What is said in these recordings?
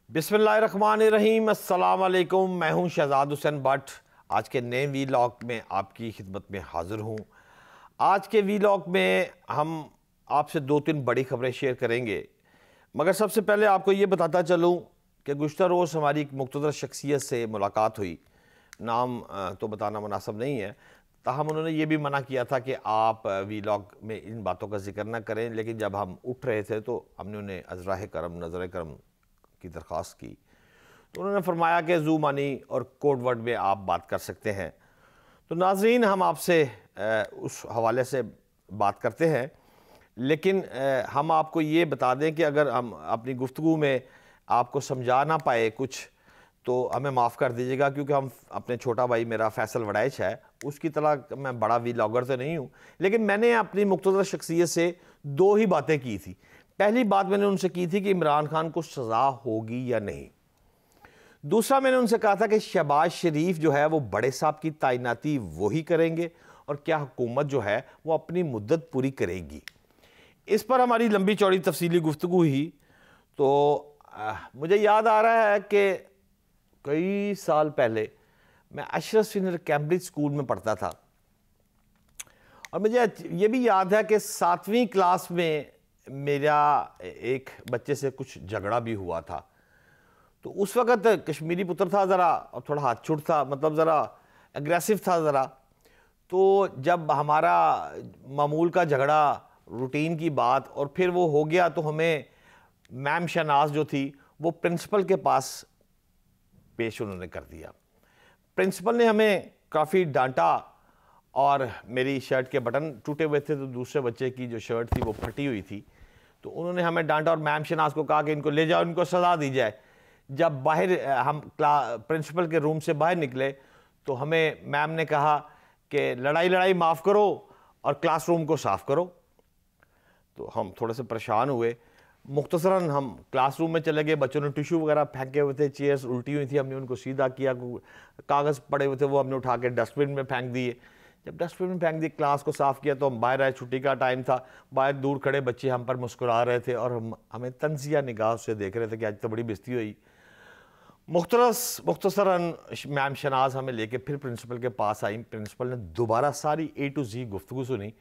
बिस्मिल्लाहिर्रहमानिर्रहीम, अस्सलाम वालेकुम। मैं हूं शहजाद हुसैन भट्ट। आज के नए वीलॉग में आपकी खिदमत में हाज़िर हूं। आज के वीलॉग में हम आपसे दो तीन बड़ी खबरें शेयर करेंगे, मगर सबसे पहले आपको ये बताता चलूं कि गुज़िश्ता रोज़ हमारी एक मुक़्तदर शख्सियत से मुलाकात हुई। नाम तो बताना मुनासिब नहीं है, ताहम उन्होंने ये भी मना किया था कि आप वीलॉग में इन बातों का जिक्र ना करें, लेकिन जब हम उठ रहे थे तो हमने उन्हें अज़राह करम नज़र करम की दरख्वास्त की तो उन्होंने फरमाया कि ज़ू मनी और कोड वर्ड में आप बात कर सकते हैं। तो नाज़रीन, हम आपसे उस हवाले से बात करते हैं, लेकिन हम आपको ये बता दें कि अगर हम अपनी गुफ्तगू में आपको समझा ना पाए कुछ तो हमें माफ़ कर दीजिएगा, क्योंकि हम अपने छोटा भाई मेरा फैसल वड़ैच है, उसकी तरह मैं बड़ा वीलॉगर तो नहीं हूँ, लेकिन मैंने अपनी मुख्तसर शख्सियत से दो ही बातें की थी। पहली बात मैंने उनसे की थी कि इमरान खान को सज़ा होगी या नहीं। दूसरा, मैंने उनसे कहा था कि शहबाज शरीफ जो है वो बड़े साहब की तैनाती वही करेंगे और क्या हुकूमत जो है वो अपनी मुद्दत पूरी करेगी। इस पर हमारी लंबी चौड़ी तफसीली गुफ्तगू हुई। तो मुझे याद आ रहा है कि कई साल पहले मैं अशरफ सीनियर कैम्ब्रिज स्कूल में पढ़ता था, और मुझे ये भी याद है कि 7वीं क्लास में मेरा एक बच्चे से कुछ झगड़ा भी हुआ था। तो उस वक़्त कश्मीरी पुत्र था ज़रा, और थोड़ा हाथ छुट था, मतलब ज़रा एग्रेसिव था ज़रा। तो जब हमारा मामूल का झगड़ा, रूटीन की बात, और फिर वो हो गया, तो हमें मैम शहनाज जो थी वो प्रिंसिपल के पास पेश उन्होंने कर दिया। प्रिंसिपल ने हमें काफ़ी डांटा, और मेरी शर्ट के बटन टूटे हुए थे, तो दूसरे बच्चे की जो शर्ट थी वो फटी हुई थी। तो उन्होंने हमें डांटा और मैम शनाज को कहा कि इनको ले जाओ, इनको सज़ा दी जाए। जब बाहर हम प्रिंसिपल के रूम से बाहर निकले तो हमें मैम ने कहा कि लड़ाई माफ़ करो और क्लासरूम को साफ़ करो। तो हम थोड़े से परेशान हुए। मुख्तसरन हम क्लासरूम में चले गए। बच्चों ने टिश्यू वगैरह फेंके हुए थे, चेयर्स उल्टी हुई थी, हमने उनको सीधा किया। कागज़ पड़े हुए थे वो हमने उठा के डस्टबिन में फेंक दिए। जब डस्टबिन में फेंक दिए, क्लास को साफ़ किया, तो हम बाहर आए। छुट्टी का टाइम था। बाहर दूर खड़े बच्चे हम पर मुस्कुरा रहे थे और हमें तंजिया निगाह से देख रहे थे कि आज तो बड़ी बेइज्जती हुई। मुख्तसरन मैम शनाज हमें लेके फिर प्रिंसिपल के पास आई। प्रिंसिपल ने दोबारा सारी A to Z गुफ्तगू सुनी,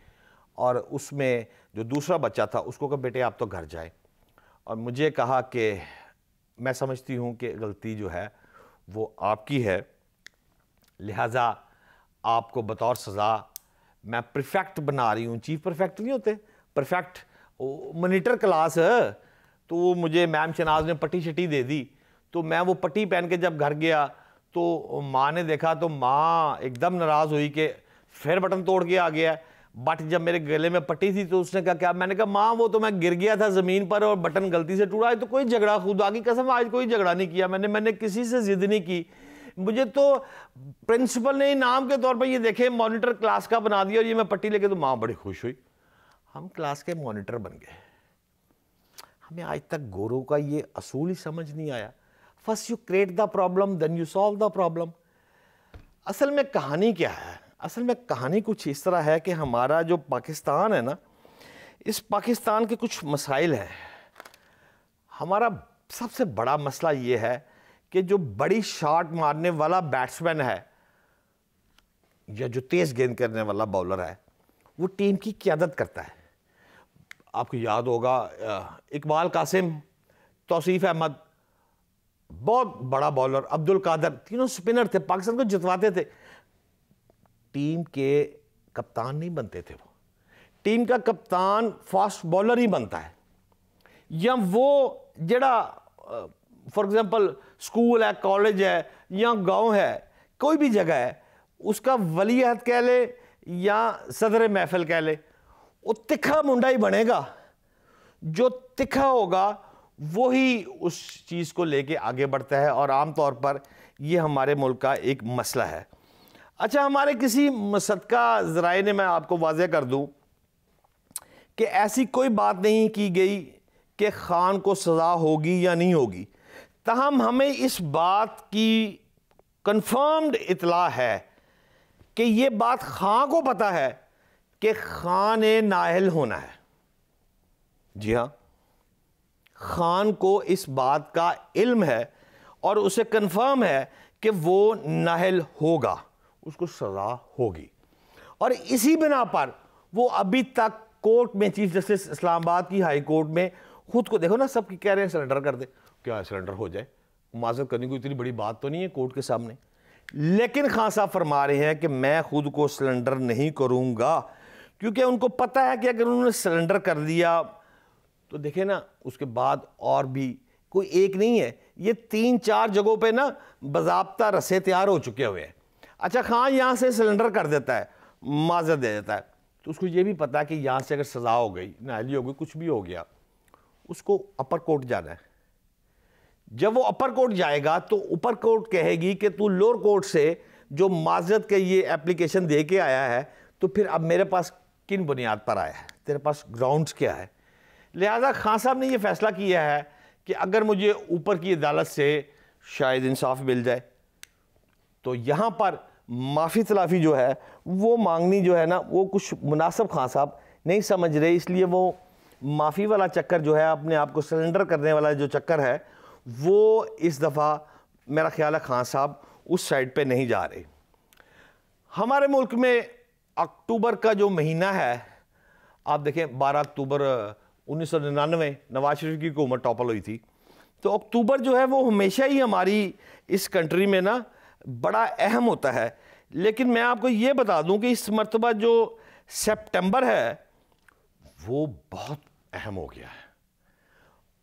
और उसमें जो दूसरा बच्चा था उसको कहा, बेटे आप तो घर जाए, और मुझे कहा कि मैं समझती हूँ कि गलती जो है वो आपकी है, लिहाजा आपको बतौर सज़ा मैं प्रीफेक्ट बना रही हूँ। चीफ प्रीफेक्ट नहीं होते, प्रीफेक्ट मॉनिटर क्लास है। तो वो मुझे मैम शनाज ने पट्टी शट्टी दे दी। तो मैं वो पट्टी पहन के जब घर गया तो माँ ने देखा, तो माँ एकदम नाराज़ हुई कि फिर बटन तोड़ के आ गया। बट जब मेरे गले में पट्टी थी तो उसने कहा क्या? मैंने कहा माँ वो तो मैं गिर गया था ज़मीन पर और बटन गलती से टूटा है। तो कोई झगड़ा, खुदा की कसम आज कोई झगड़ा नहीं किया मैंने किसी से जिद नहीं की। मुझे तो प्रिंसिपल ने इनाम के तौर पर ये देखे मॉनिटर क्लास का बना दिया, और ये मैं पट्टी लेके, तो माँ बड़ी खुश हुई। हम क्लास के मॉनिटर बन गए। हमें आज तक गोरों का ये असूल ही समझ नहीं आया। First you create the problem, then you solve the problem. असल में कहानी क्या है? असल में कहानी कुछ इस तरह है कि हमारा जो पाकिस्तान है ना, इस पाकिस्तान के कुछ मसाइल हैं। हमारा सबसे बड़ा मसला ये है कि जो बड़ी शॉट मारने वाला बैट्समैन है या जो तेज गेंद करने वाला बॉलर है, वो टीम की क़यादत करता है। आपको याद होगा इकबाल कासिम, तौसीफ अहमद, बहुत बड़ा बॉलर, अब्दुल कादर, तीनों स्पिनर थे, पाकिस्तान को जितवाते थे। टीम के कप्तान नहीं बनते थे वो। टीम का कप्तान फास्ट बॉलर ही बनता है, या वो जड़ा फॉर एग्जांपल स्कूल है, कॉलेज है, या गांव है, कोई भी जगह है, उसका वली अहद कह ले या सदर महफिल कह ले, वो तिखा मुंडा ही बनेगा। जो तिखा होगा वही उस चीज़ को लेके आगे बढ़ता है, और आम तौर पर ये हमारे मुल्क का एक मसला है। अच्छा, हमारे किसी सदका ज़राए ने, मैं आपको वाज़ेह कर दूं कि ऐसी कोई बात नहीं की गई कि खान को सज़ा होगी या नहीं होगी। ताहम हमें इस बात की कंफर्म्ड इतला है कि ये बात खान को पता है कि खान ने नाअहल होना है। जी हाँ, खान को इस बात का इल्म है और उसे कंफर्म है कि वो नाहल होगा, उसको सज़ा होगी। और इसी बिना पर वो अभी तक कोर्ट में, चीफ जस्टिस इस्लामाबाद की हाई कोर्ट में, खुद को देखो ना, सब कह रहे हैं सरेंडर कर दे, क्या सरेंडर हो जाए, माजरत करने को इतनी बड़ी बात तो नहीं है कोर्ट के सामने। लेकिन खान साहब फरमा रहे हैं कि मैं खुद को सरेंडर नहीं करूंगा, क्योंकि उनको पता है कि अगर उन्होंने सरेंडर कर दिया तो देखे ना उसके बाद और भी कोई एक नहीं है, ये 3-4 जगहों पे ना बाज़ाब्ता रस्से तैयार हो चुके हुए हैं। अच्छा, खान यहाँ से सरेंडर कर देता है, माजरत दे देता है, तो उसको ये भी पता है कि यहाँ से अगर सज़ा हो गई, नाहली हो गई, कुछ भी हो गया, उसको अपर कोर्ट जाना है। जब वो अपर कोर्ट जाएगा तो ऊपर कोर्ट कहेगी कि तू लोअर कोर्ट से जो माजरत के ये एप्लीकेशन दे के आया है, तो फिर अब मेरे पास किन बुनियाद पर आया है, तेरे पास ग्राउंड्स क्या है। लिहाजा खान साहब ने ये फैसला किया है कि अगर मुझे ऊपर की अदालत से शायद इंसाफ मिल जाए तो यहाँ पर माफ़ी तलाफ़ी जो है वो मांगनी जो है ना, वो कुछ मुनासिब खान साहब नहीं समझ रहे, इसलिए वो माफ़ी वाला चक्कर जो है, अपने आप को सरेंडर करने वाला जो चक्कर है, वो इस दफ़ा मेरा ख्याल है खान साहब उस साइड पे नहीं जा रहे। हमारे मुल्क में अक्टूबर का जो महीना है, आप देखें 12 अक्टूबर 1999 नवाज शरीफ की हुकूमत टॉपल हुई थी, तो अक्टूबर जो है वो हमेशा ही हमारी इस कंट्री में ना बड़ा अहम होता है। लेकिन मैं आपको ये बता दूं कि इस मरतबा जो सितंबर है वो बहुत अहम हो गया है,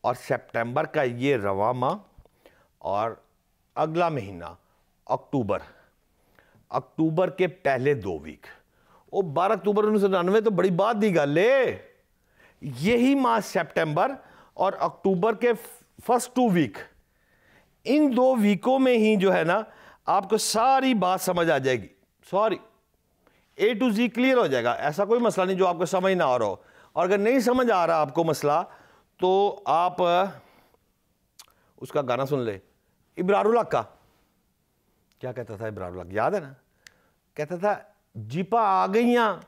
और सितंबर का ये रवा माह और अगला महीना अक्टूबर के पहले 2 वीक, वो 12 अक्टूबर 1999 तो बड़ी बात दी गल है। यही माह सितंबर और अक्टूबर के फर्स्ट 2 वीक, इन 2 वीकों में ही जो है ना आपको सारी बात समझ आ जाएगी, sorry A to Z clear हो जाएगा। ऐसा कोई मसला नहीं जो आपको समझ ना आ रहा हो, और अगर नहीं समझ आ रहा आपको मसला तो आप उसका गाना सुन ले, इब्रारुल हक का। क्या कहता था इब्रारुल हक, याद है ना? कहता था जीपा आ गईयां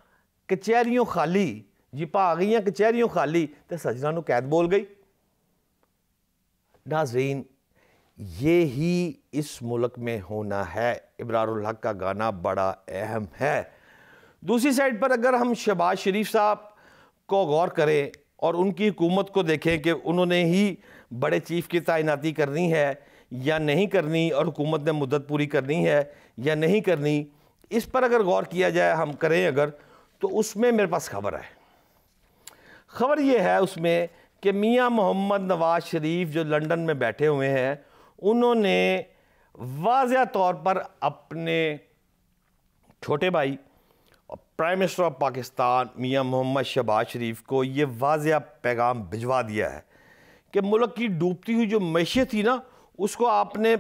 कचहरियों खाली, जीपा आ गईयां कचहरियों खाली तो सजना नूं कैद बोल गई। नाज़रीन, ये ही इस मुल्क में होना है। इब्रारुल हक का गाना बड़ा अहम है। दूसरी साइड पर अगर हम शहबाज शरीफ साहब को गौर करें और उनकी हुकूमत को देखें कि उन्होंने ही बड़े चीफ की तैनाती करनी है या नहीं करनी, और हुकूमत ने मुद्दत पूरी करनी है या नहीं करनी, इस पर अगर गौर किया जाए, हम करें अगर, तो उसमें मेरे पास खबर है। खबर ये है उसमें कि मियां मोहम्मद नवाज शरीफ जो लंदन में बैठे हुए हैं, उन्होंने वाज़िया तौर पर अपने छोटे भाई और प्राइम मिनिस्टर ऑफ पाकिस्तान मियां मोहम्मद शहबाज शरीफ को ये वाज़िया पैगाम भिजवा दिया है कि मुल्क की डूबती हुई जो मैशियत थी ना, उसको आपने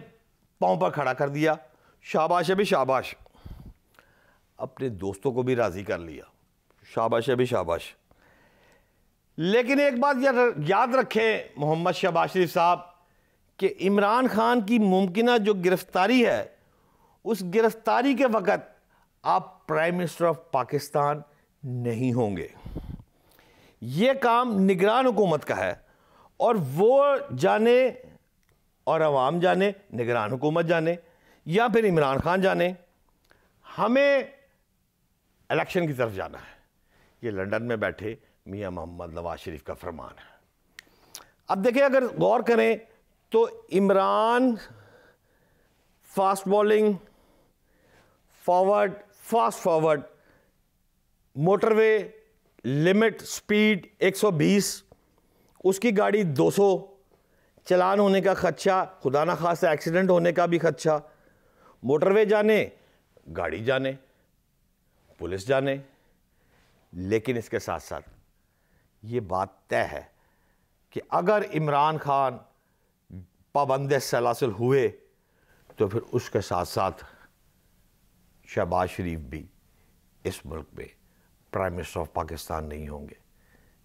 पाँव पर खड़ा कर दिया। शाबाश है भी शाबाश। अपने दोस्तों को भी राज़ी कर लिया, शाबाश है भी शाबाश। लेकिन एक बात याद रखें मोहम्मद शहबाज शरीफ साहब, कि इमरान खान की मुमकिना जो गिरफ्तारी है, उस गिरफ्तारी के वक़्त आप प्राइम मिनिस्टर ऑफ पाकिस्तान नहीं होंगे। ये काम निगरान हुकूमत का है, और वो जाने और अवाम जाने, निगरान हुकूमत जाने या फिर इमरान खान जाने, हमें इलेक्शन की तरफ जाना है। ये लंदन में बैठे मियां मोहम्मद नवाज शरीफ का फरमान है। अब देखिए, अगर गौर करें तो Imran fast bowling, forward, fast forward, motorway limit speed 120, उसकी गाड़ी 200, चलान होने का खदशा, खुदा ना खास्ता एक्सीडेंट होने का भी खदशा, मोटरवे जाने, गाड़ी जाने, पुलिस जाने। लेकिन इसके साथ साथ ये बात तय है कि अगर इमरान खान पाबंद सलासिल हुए तो फिर उसके साथ साथ शहबाज शरीफ भी इस मुल्क में प्राइम मिनिस्टर ऑफ पाकिस्तान नहीं होंगे,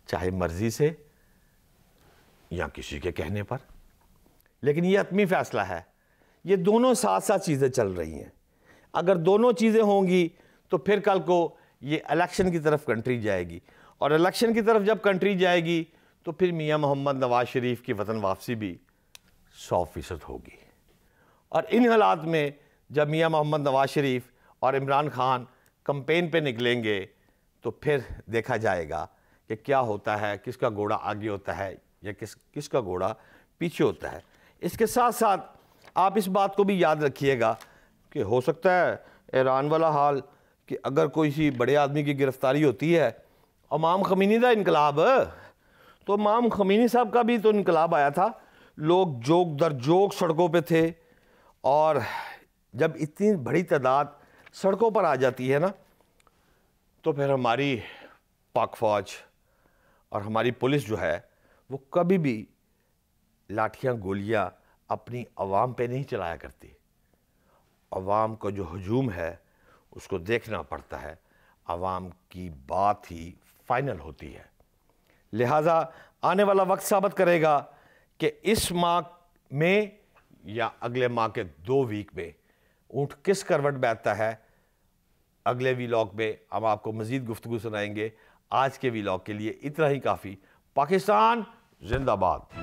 चाहे मर्जी से या किसी के कहने पर। लेकिन ये हतमी फैसला है। ये दोनों साथ साथ चीज़ें चल रही हैं। अगर दोनों चीज़ें होंगी तो फिर कल को ये इलेक्शन की तरफ कंट्री जाएगी, और इलेक्शन की तरफ जब कंट्री जाएगी तो फिर मियाँ मोहम्मद नवाज शरीफ की वतन वापसी भी 100% होगी। और इन हालात में जब मियाँ मोहम्मद नवाज शरीफ और इमरान खान कैंपेन पे निकलेंगे तो फिर देखा जाएगा कि क्या होता है, किसका घोड़ा आगे होता है या किसका घोड़ा पीछे होता है। इसके साथ साथ आप इस बात को भी याद रखिएगा कि हो सकता है ईरान वाला हाल कि अगर कोई सी बड़े आदमी की गिरफ्तारी होती है, इमाम ख़मीनी का इनकलाब, तो इमाम ख़मीनी साहब का भी तो इनकलाब आया था, लोग जोक दर जोक सड़कों पे थे। और जब इतनी बड़ी तादाद सड़कों पर आ जाती है ना, तो फिर हमारी पाक फ़ौज और हमारी पुलिस जो है वो कभी भी लाठियाँ गोलियाँ अपनी आवाम पे नहीं चलाया करती। आवाम का जो हजूम है उसको देखना पड़ता है, आवाम की बात ही फाइनल होती है। लिहाजा आने वाला वक्त साबित करेगा कि इस माह में या अगले माह के 2 वीक में ऊँट किस करवट बैठता है। अगले वीलॉग में हम आपको मज़ीद गुफ्तगू सुनाएंगे। आज के वीलॉग के लिए इतना ही काफ़ी। पाकिस्तान जिंदाबाद।